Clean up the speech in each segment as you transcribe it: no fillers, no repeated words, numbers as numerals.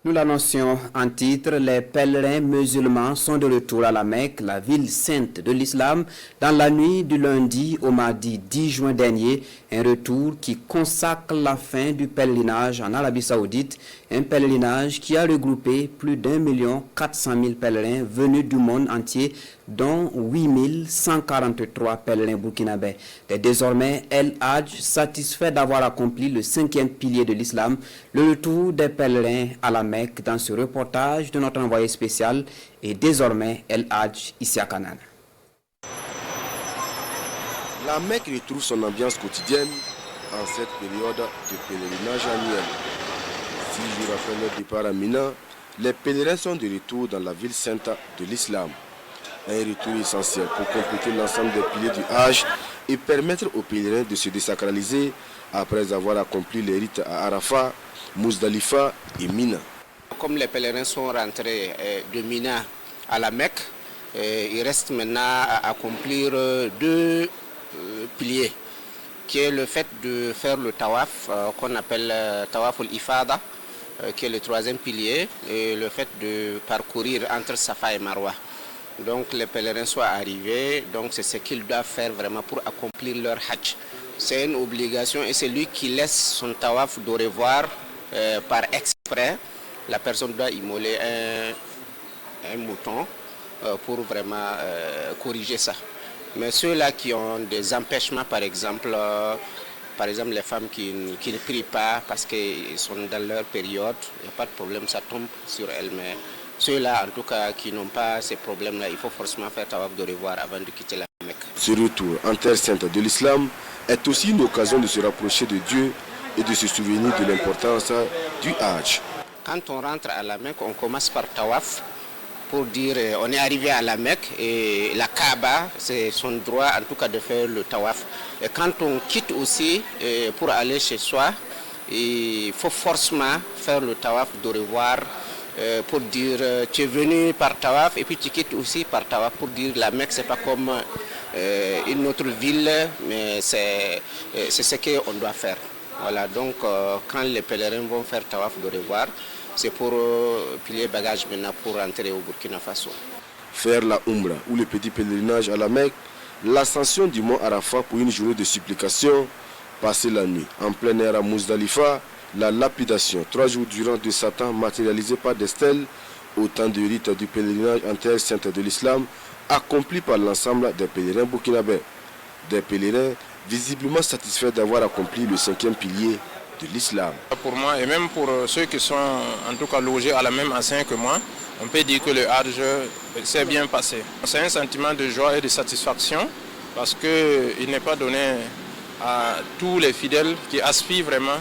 Nous l'annoncions en titre, les pèlerins musulmans sont de retour à la Mecque, la ville sainte de l'islam, dans la nuit du lundi au mardi 10 juin dernier. Un retour qui consacre la fin du pèlerinage en Arabie Saoudite, un pèlerinage qui a regroupé plus d'1,4 million pèlerins venus du monde entier, dont 8 143 pèlerins burkinabés. Et désormais, El Hadj, satisfait d'avoir accompli le 5e pilier de l'islam, le retour des pèlerins à la Mecque dans ce reportage de notre envoyé spécial et désormais El Hadj Issa Kanane. La Mecque retrouve son ambiance quotidienne en cette période de pèlerinage annuel. 6 jours après leur départ à Mina, les pèlerins sont de retour dans la ville sainte de l'islam. Un retour essentiel pour compléter l'ensemble des piliers du Hajj et permettre aux pèlerins de se désacraliser après avoir accompli les rites à Arafat, Muzdalifa et Mina. Comme les pèlerins sont rentrés de Mina à la Mecque, il reste maintenant à accomplir deux piliers, qui est le fait de faire le tawaf, qu'on appelle tawaf al-ifada, qui est le 3e pilier, et le fait de parcourir entre Safa et Marwa. Donc les pèlerins sont arrivés, donc c'est ce qu'ils doivent faire vraiment pour accomplir leur hajj. C'est une obligation et c'est lui qui laisse son tawaf de revoir par exprès. La personne doit immoler un mouton pour vraiment corriger ça. Mais ceux-là qui ont des empêchements, par exemple les femmes qui ne prient pas parce qu'ils sont dans leur période, il n'y a pas de problème, ça tombe sur elles. Mais ceux-là, en tout cas, qui n'ont pas ces problèmes-là, il faut forcément faire tawaf de revoir avant de quitter la Mecque. Ce retour en terre sainte de l'islam est aussi une occasion de se rapprocher de Dieu et de se souvenir de l'importance du Hajj. Quand on rentre à la Mecque, on commence par tawaf pour dire on est arrivé à la Mecque et la Kaaba, c'est son droit en tout cas de faire le tawaf. Et quand on quitte aussi pour aller chez soi, il faut forcément faire le tawaf de revoir pour dire tu es venu par tawaf et puis tu quittes aussi par tawaf pour dire la Mecque c'est pas comme une autre ville, mais c'est ce qu'on doit faire. Voilà, donc quand les pèlerins vont faire tawaf de revoir, c'est pour plier bagages maintenant pour rentrer au Burkina Faso. Faire la Umrah ou le petit pèlerinage à la Mecque, l'ascension du mont Arafat pour une journée de supplication, passer la nuit en plein air à Muzdalifa, la lapidation 3 jours durant de Satan matérialisée par des stèles, autant de rites du pèlerinage en terre sainte de l'islam accomplis par l'ensemble des pèlerins burkinabés. Des pèlerins visiblement satisfaits d'avoir accompli le 5e pilier de l'islam. Pour moi et même pour ceux qui sont en tout cas logés à la même enseigne que moi, on peut dire que le Hajj s'est bien passé. C'est un sentiment de joie et de satisfaction parce qu'il n'est pas donné à tous les fidèles qui aspirent vraiment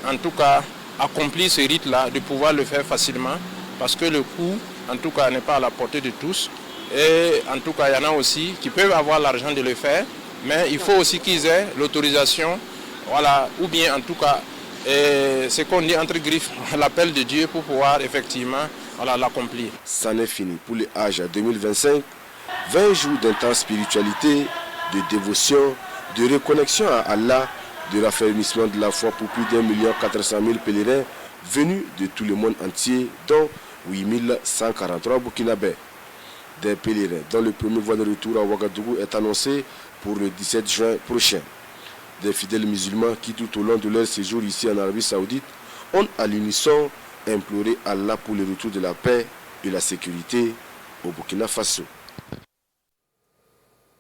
en tout cas accomplir ce rite-là, de pouvoir le faire facilement parce que le coût en tout cas n'est pas à la portée de tous. Et en tout cas, il y en a aussi qui peuvent avoir l'argent de le faire, mais il faut aussi qu'ils aient l'autorisation, voilà, ou bien en tout cas, ce qu'on dit entre griffes, l'appel de Dieu pour pouvoir effectivement l'accomplir. Ça n'est fini pour le Hajj 2025, 20 jours d'intense spiritualité, de dévotion, de reconnexion à Allah, de raffermissement de la foi pour plus d'1,4 million pèlerins venus de tout le monde entier, dont 8 143 burkinabés. Des pèlerins dont le premier vol de retour à Ouagadougou est annoncé pour le 17 juin prochain. Des fidèles musulmans qui tout au long de leur séjour ici en Arabie Saoudite ont à l'unisson imploré Allah pour le retour de la paix et la sécurité au Burkina Faso.